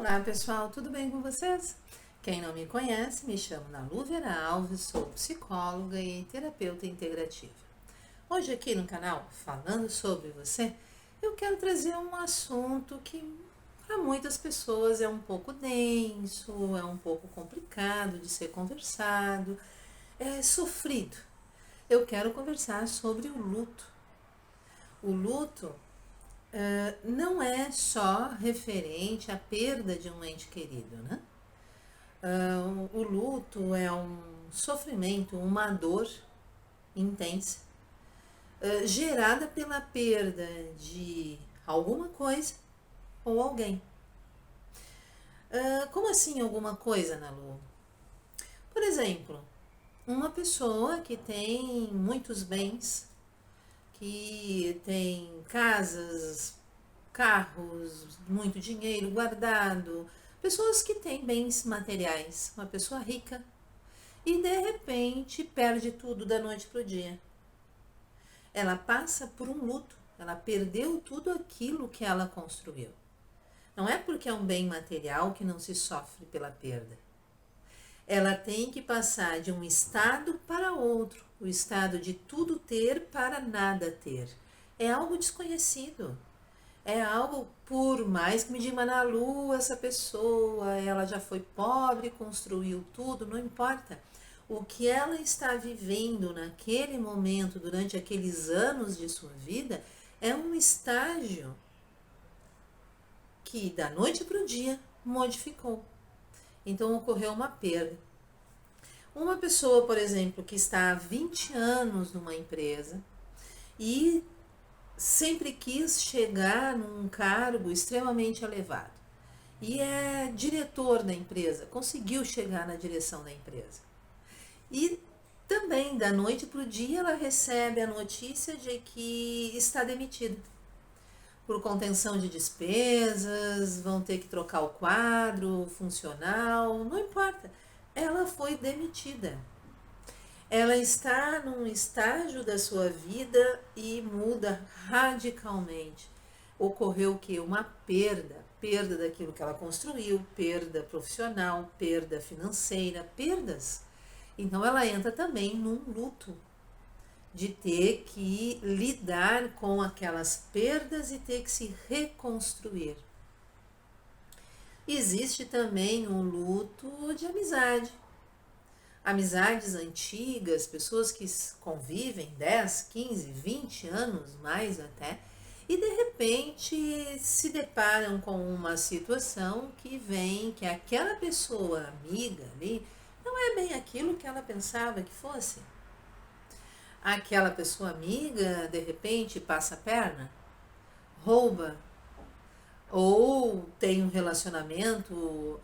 Olá pessoal, tudo bem com vocês? Quem não me conhece, me chamo Nalu Vera Alves, sou psicóloga e terapeuta integrativa. Hoje aqui no canal, falando sobre você, eu quero trazer um assunto que para muitas pessoas é um pouco denso, é um pouco complicado de ser conversado, é sofrido. Eu quero conversar sobre o luto. O luto não é só referente à perda de um ente querido, né? O luto é um sofrimento, uma dor intensa, gerada pela perda de alguma coisa ou alguém. Como assim alguma coisa, Nalu? Por exemplo, uma pessoa que tem muitos bens, que tem casas, carros, muito dinheiro guardado, pessoas que têm bens materiais, uma pessoa rica, e de repente perde tudo da noite para o dia. Ela passa por um luto, ela perdeu tudo aquilo que ela construiu. Não é porque é um bem material que não se sofre pela perda. Ela tem que passar de um estado para outro, o estado de tudo ter para nada ter. É algo desconhecido. É algo, por mais que me diga, Nalu, essa pessoa, ela já foi pobre, construiu tudo, não importa. O que ela está vivendo naquele momento, durante aqueles anos de sua vida, é um estágio que da noite para o dia modificou. Então ocorreu uma perda. Uma pessoa, por exemplo, que está há 20 anos numa empresa e sempre quis chegar num cargo extremamente elevado. E é diretor da empresa, conseguiu chegar na direção da empresa. E também, da noite para o dia, ela recebe a notícia de que está demitida. Por contenção de despesas, vão ter que trocar o quadro funcional, não importa. Ela foi demitida. Ela está num estágio da sua vida e muda radicalmente. Ocorreu o que? Uma perda daquilo que ela construiu, perda profissional, perda financeira, perdas. Então ela entra também num luto de ter que lidar com aquelas perdas e ter que se reconstruir. Existe também um luto de amizade. Amizades antigas, pessoas que convivem 10, 15, 20 anos mais até, e de repente se deparam com uma situação que vem que aquela pessoa amiga ali não é bem aquilo que ela pensava que fosse. Aquela pessoa amiga de repente passa a perna, rouba, ou tem um relacionamento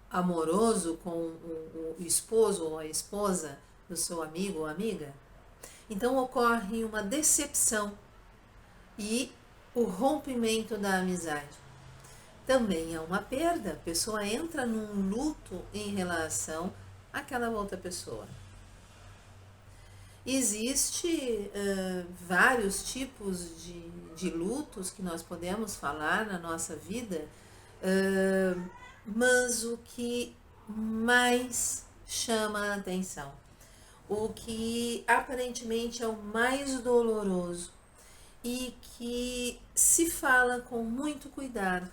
amoroso com o esposo ou a esposa do seu amigo ou amiga. Então ocorre uma decepção e o rompimento da amizade. Também é uma perda, a pessoa entra num luto em relação àquela outra pessoa. Existe vários tipos de lutos que nós podemos falar na nossa vida, mas o que mais chama a atenção, o que aparentemente é o mais doloroso e que se fala com muito cuidado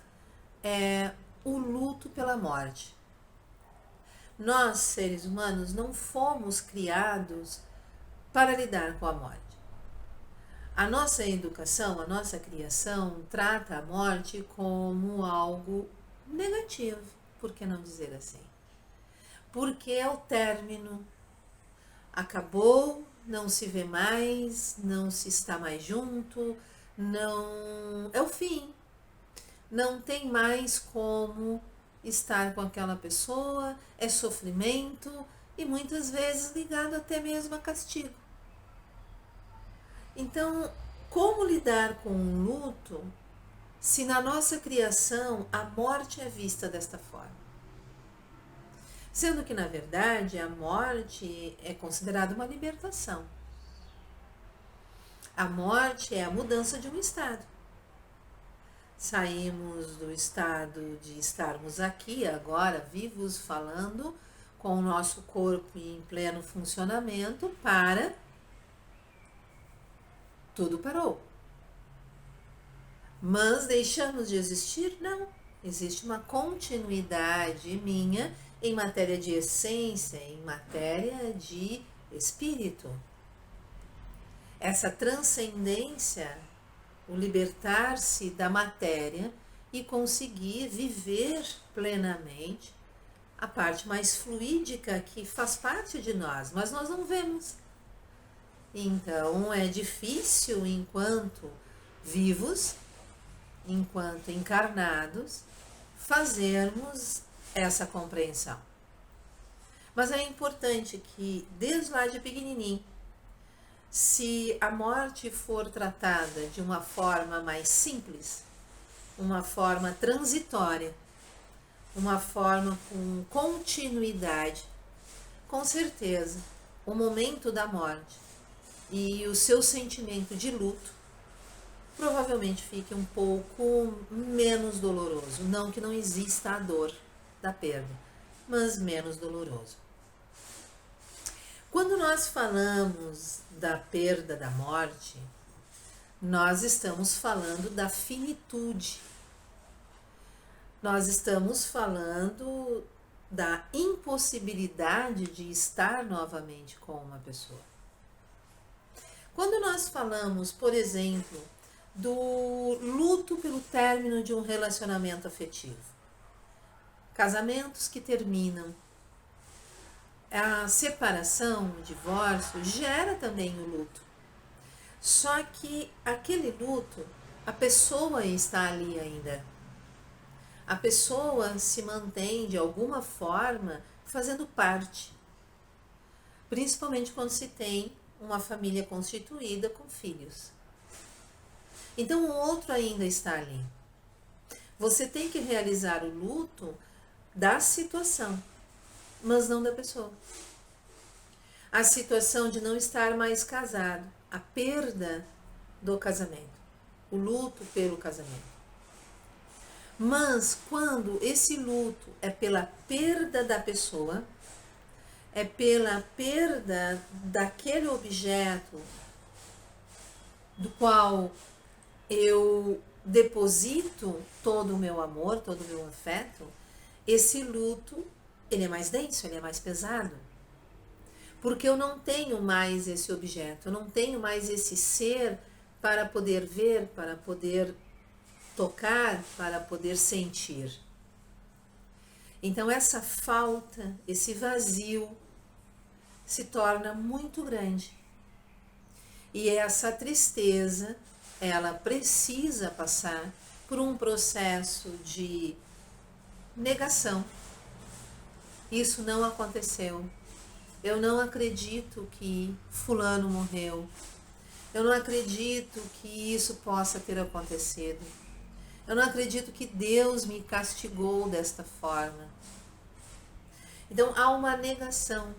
é o luto pela morte. Nós, seres humanos, não fomos criados para lidar com a morte. A nossa educação, a nossa criação trata a morte como algo negativo, por que não dizer assim? Porque é o término, acabou, não se vê mais, não se está mais junto, não é o fim. Não tem mais como estar com aquela pessoa, é sofrimento e muitas vezes ligado até mesmo a castigo. Então, como lidar com um luto se na nossa criação a morte é vista desta forma? Sendo que, na verdade, a morte é considerada uma libertação. A morte é a mudança de um estado. Saímos do estado de estarmos aqui, agora, vivos, falando, com o nosso corpo em pleno funcionamento, para tudo parou. Mas deixamos de existir? Não. Existe uma continuidade minha em matéria de essência, em matéria de espírito. Essa transcendência, o libertar-se da matéria e conseguir viver plenamente a parte mais fluídica que faz parte de nós, mas nós não vemos. Então é difícil, enquanto vivos, enquanto encarnados, fazermos essa compreensão. Mas é importante que, desde lá de pequenininho, se a morte for tratada de uma forma mais simples, uma forma transitória, uma forma com continuidade, com certeza, o momento da morte e o seu sentimento de luto provavelmente fique um pouco menos doloroso. Não que não exista a dor da perda, mas menos doloroso. Quando nós falamos da perda, da morte, nós estamos falando da finitude. Nós estamos falando da impossibilidade de estar novamente com uma pessoa. Quando nós falamos, por exemplo, do luto pelo término de um relacionamento afetivo, casamentos que terminam, a separação, o divórcio, gera também o luto. Só que aquele luto, a pessoa está ali ainda. A pessoa se mantém, de alguma forma, fazendo parte. Principalmente quando se tem uma família constituída com filhos. Então o outro ainda está ali. Você tem que realizar o luto da situação, mas não da pessoa. A situação de não estar mais casado, a perda do casamento, o luto pelo casamento. Mas quando esse luto é pela perda da pessoa, é pela perda daquele objeto do qual eu deposito todo o meu amor, todo o meu afeto, esse luto, ele é mais denso, ele é mais pesado. Porque eu não tenho mais esse objeto, eu não tenho mais esse ser para poder ver, para poder tocar, para poder sentir. Então essa falta, esse vazio se torna muito grande. E essa tristeza, ela precisa passar por um processo de negação. Isso não aconteceu. Eu não acredito que fulano morreu. Eu não acredito que isso possa ter acontecido. Eu não acredito que Deus me castigou desta forma. Então há uma negação.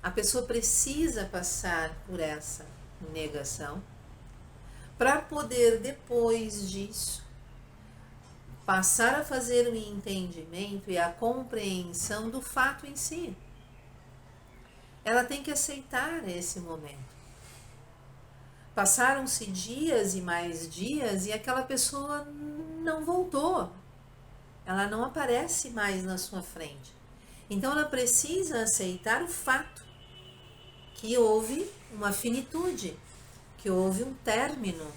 A pessoa precisa passar por essa negação para poder, depois disso, passar a fazer o entendimento e a compreensão do fato em si. Ela tem que aceitar esse momento. Passaram-se dias e mais dias e aquela pessoa não voltou. Ela não aparece mais na sua frente. Então ela precisa aceitar o fato que houve uma finitude, que houve um término,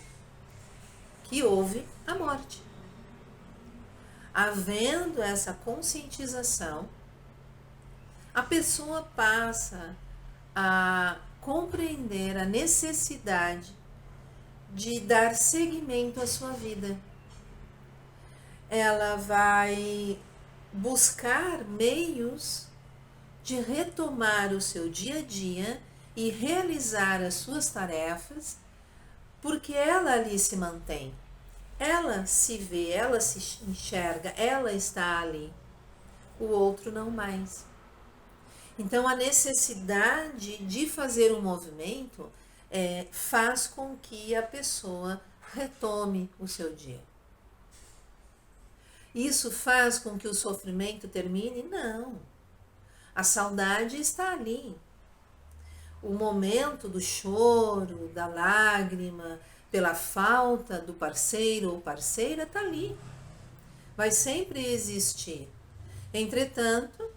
que houve a morte. Havendo essa conscientização, a pessoa passa a compreender a necessidade de dar seguimento à sua vida. Ela vai buscar meios de retomar o seu dia a dia e realizar as suas tarefas, porque ela ali se mantém. Ela se vê, ela se enxerga, ela está ali. O outro não mais. Então a necessidade de fazer um movimento faz com que a pessoa retome o seu dia. Isso faz com que o sofrimento termine? Não. A saudade está ali. O momento do choro, da lágrima, pela falta do parceiro ou parceira está ali. Vai sempre existir. Entretanto,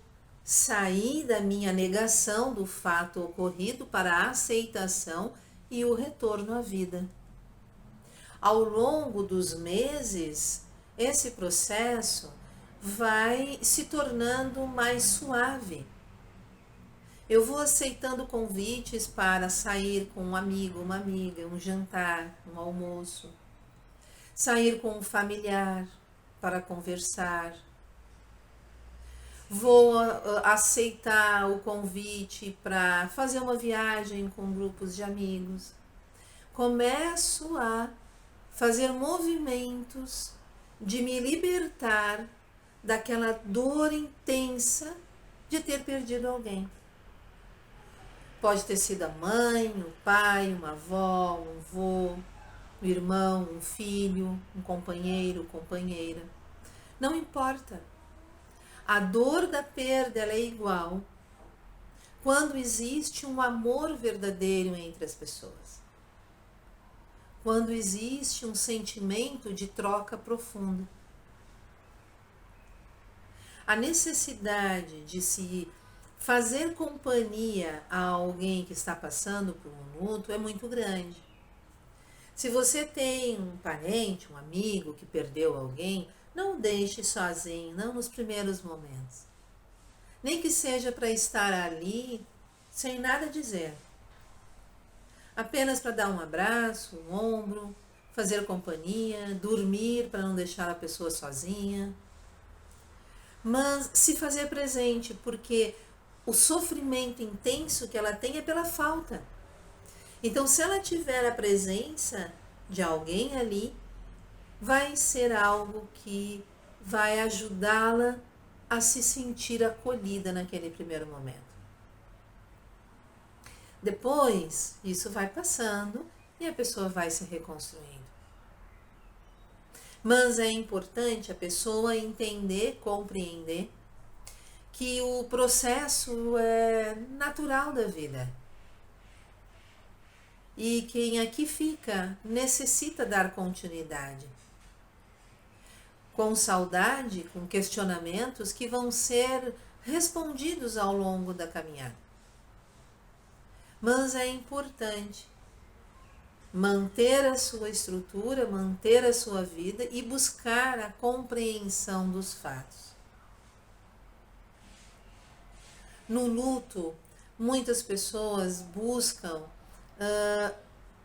saí da minha negação do fato ocorrido para a aceitação e o retorno à vida. Ao longo dos meses, esse processo vai se tornando mais suave. Eu vou aceitando convites para sair com um amigo, uma amiga, um jantar, um almoço. Sair com um familiar para conversar. Vou aceitar o convite para fazer uma viagem com grupos de amigos. Começo a fazer movimentos de me libertar daquela dor intensa de ter perdido alguém. Pode ter sido a mãe, o pai, uma avó, um avô, um irmão, um filho, um companheiro, companheira. Não importa. A dor da perda ela é igual quando existe um amor verdadeiro entre as pessoas. Quando existe um sentimento de troca profunda. A necessidade de se fazer companhia a alguém que está passando por um luto é muito grande. Se você tem um parente, um amigo que perdeu alguém, não o deixe sozinho, não nos primeiros momentos. Nem que seja para estar ali sem nada dizer. Apenas para dar um abraço, um ombro, fazer companhia, dormir para não deixar a pessoa sozinha. Mas se fazer presente, porque o sofrimento intenso que ela tem é pela falta. Então, se ela tiver a presença de alguém ali, vai ser algo que vai ajudá-la a se sentir acolhida naquele primeiro momento. Depois, isso vai passando e a pessoa vai se reconstruindo. Mas é importante a pessoa entender, compreender que o processo é natural da vida. E quem aqui fica necessita dar continuidade. Com saudade, com questionamentos que vão ser respondidos ao longo da caminhada. Mas é importante manter a sua estrutura, manter a sua vida e buscar a compreensão dos fatos. No luto, muitas pessoas buscam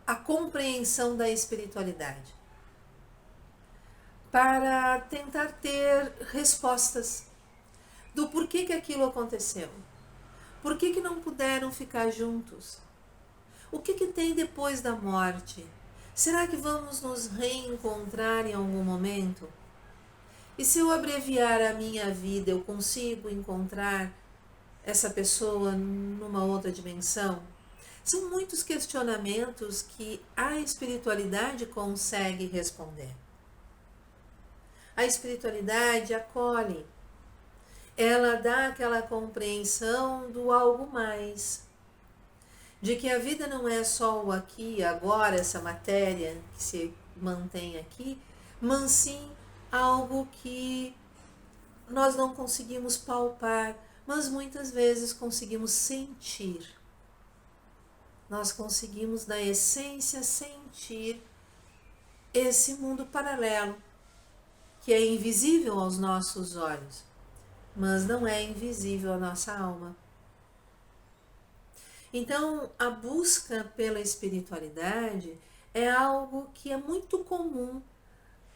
a compreensão da espiritualidade para tentar ter respostas do porquê que aquilo aconteceu. Por que não puderam ficar juntos? O que tem depois da morte? Será que vamos nos reencontrar em algum momento? E se eu abreviar a minha vida, eu consigo encontrar essa pessoa numa outra dimensão? São muitos questionamentos que a espiritualidade consegue responder. A espiritualidade acolhe. Ela dá aquela compreensão do algo mais. De que a vida não é só o aqui e agora, essa matéria que se mantém aqui, mas sim algo que nós não conseguimos palpar, mas muitas vezes conseguimos sentir. Nós conseguimos, na essência, sentir esse mundo paralelo, que é invisível aos nossos olhos, mas não é invisível à nossa alma. Então, a busca pela espiritualidade é algo que é muito comum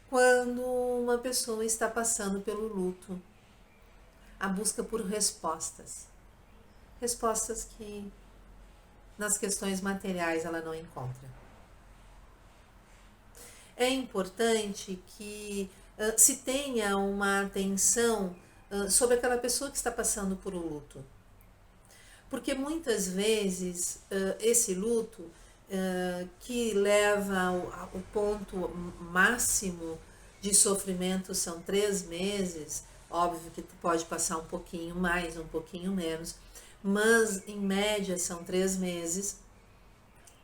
quando uma pessoa está passando pelo luto. A busca por respostas. Respostas que nas questões materiais ela não encontra. É importante que se tenha uma atenção sobre aquela pessoa que está passando por um luto. Porque muitas vezes esse luto que leva ao ponto máximo de sofrimento são 3 meses, óbvio que tu pode passar um pouquinho mais, um pouquinho menos, mas em média são 3 meses,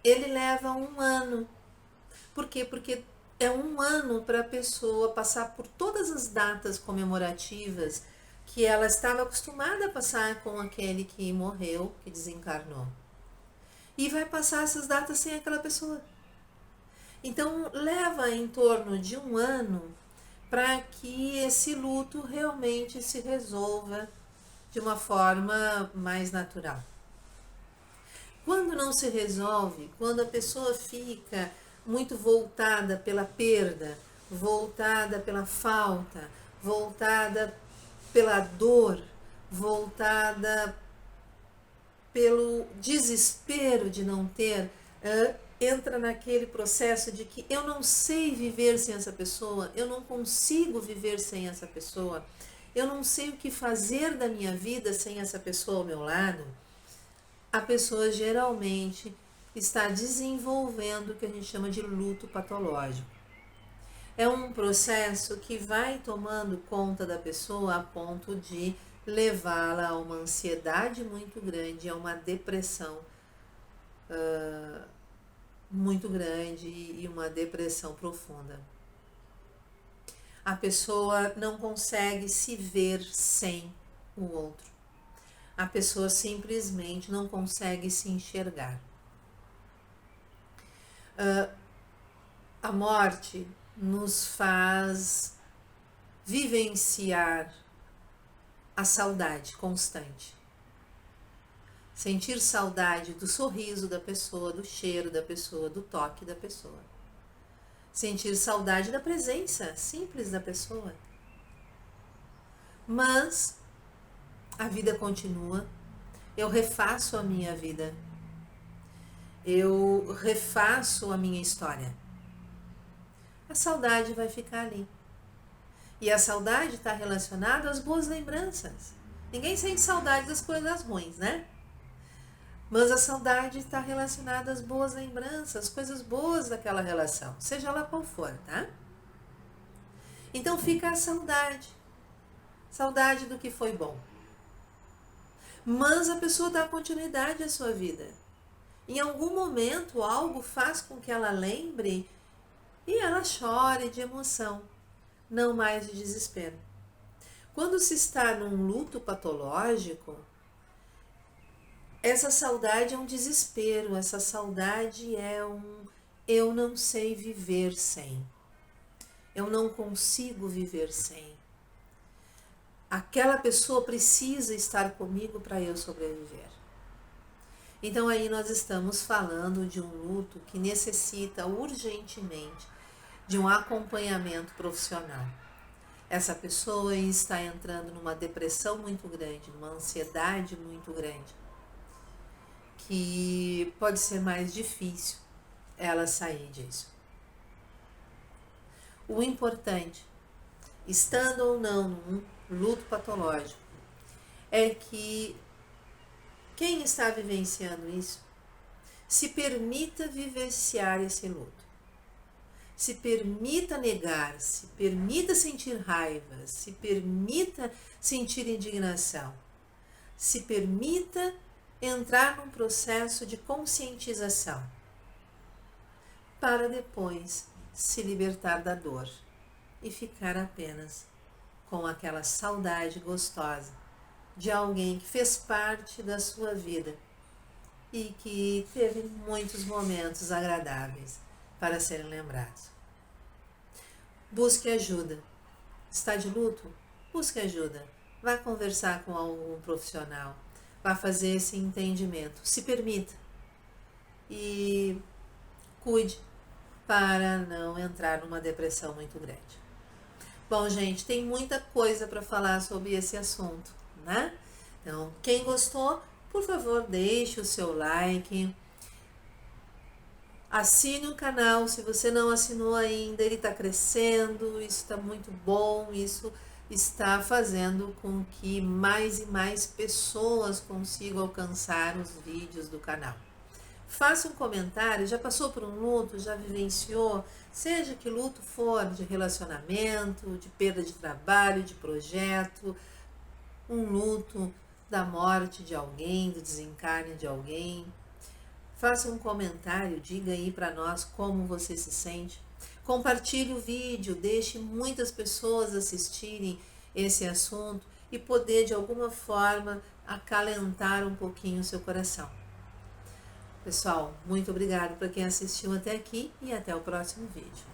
ele leva 1 ano. Por quê? Porque é 1 ano para a pessoa passar por todas as datas comemorativas que ela estava acostumada a passar com aquele que morreu, que desencarnou. E vai passar essas datas sem aquela pessoa. Então, leva em torno de 1 ano para que esse luto realmente se resolva de uma forma mais natural. Quando não se resolve, quando a pessoa fica muito voltada pela perda, voltada pela falta, voltada pela dor, voltada pelo desespero de não ter, entra naquele processo de que eu não sei viver sem essa pessoa, eu não consigo viver sem essa pessoa, eu não sei o que fazer da minha vida sem essa pessoa ao meu lado. A pessoa geralmente está desenvolvendo o que a gente chama de luto patológico. É um processo que vai tomando conta da pessoa a ponto de levá-la a uma ansiedade muito grande, a uma depressão muito grande e uma depressão profunda. A pessoa não consegue se ver sem o outro. A pessoa simplesmente não consegue se enxergar. A morte nos faz vivenciar a saudade constante. Sentir saudade do sorriso da pessoa, do cheiro da pessoa, do toque da pessoa. Sentir saudade da presença simples da pessoa. Mas a vida continua, eu refaço a minha vida, eu refaço a minha história. A saudade vai ficar ali. E a saudade está relacionada às boas lembranças. Ninguém sente saudade das coisas ruins, né? Mas a saudade está relacionada às boas lembranças, coisas boas daquela relação, seja lá qual for, tá? Então fica a saudade. Saudade do que foi bom. Mas a pessoa dá continuidade à sua vida. Em algum momento, algo faz com que ela lembre e ela chore de emoção, não mais de desespero. Quando se está num luto patológico, essa saudade é um desespero, essa saudade é eu não sei viver sem. Eu não consigo viver sem. Aquela pessoa precisa estar comigo para eu sobreviver. Então aí nós estamos falando de um luto que necessita urgentemente de um acompanhamento profissional. Essa pessoa está entrando numa depressão muito grande, numa ansiedade muito grande, que pode ser mais difícil ela sair disso. O importante, estando ou não num luto patológico, é que quem está vivenciando isso se permita vivenciar esse luto. Se permita negar, se permita sentir raiva, se permita sentir indignação, se permita entrar num processo de conscientização, para depois se libertar da dor e ficar apenas com aquela saudade gostosa de alguém que fez parte da sua vida e que teve muitos momentos agradáveis para serem lembrados. Busque ajuda. Está de luto? Busque ajuda. Vá conversar com algum profissional. Vá fazer esse entendimento. Se permita. E cuide para não entrar numa depressão muito grande. Bom, gente, tem muita coisa para falar sobre esse assunto, né? Então, quem gostou, por favor, deixe o seu like. Assine o canal, se você não assinou ainda, ele está crescendo, isso está muito bom, isso está fazendo com que mais e mais pessoas consigam alcançar os vídeos do canal. Faça um comentário, já passou por um luto, já vivenciou, seja que luto for, de relacionamento, de perda de trabalho, de projeto, um luto da morte de alguém, do desencarne de alguém. Faça um comentário, diga aí para nós como você se sente. Compartilhe o vídeo, deixe muitas pessoas assistirem esse assunto e poder de alguma forma acalentar um pouquinho o seu coração. Pessoal, muito obrigado para quem assistiu até aqui e até o próximo vídeo.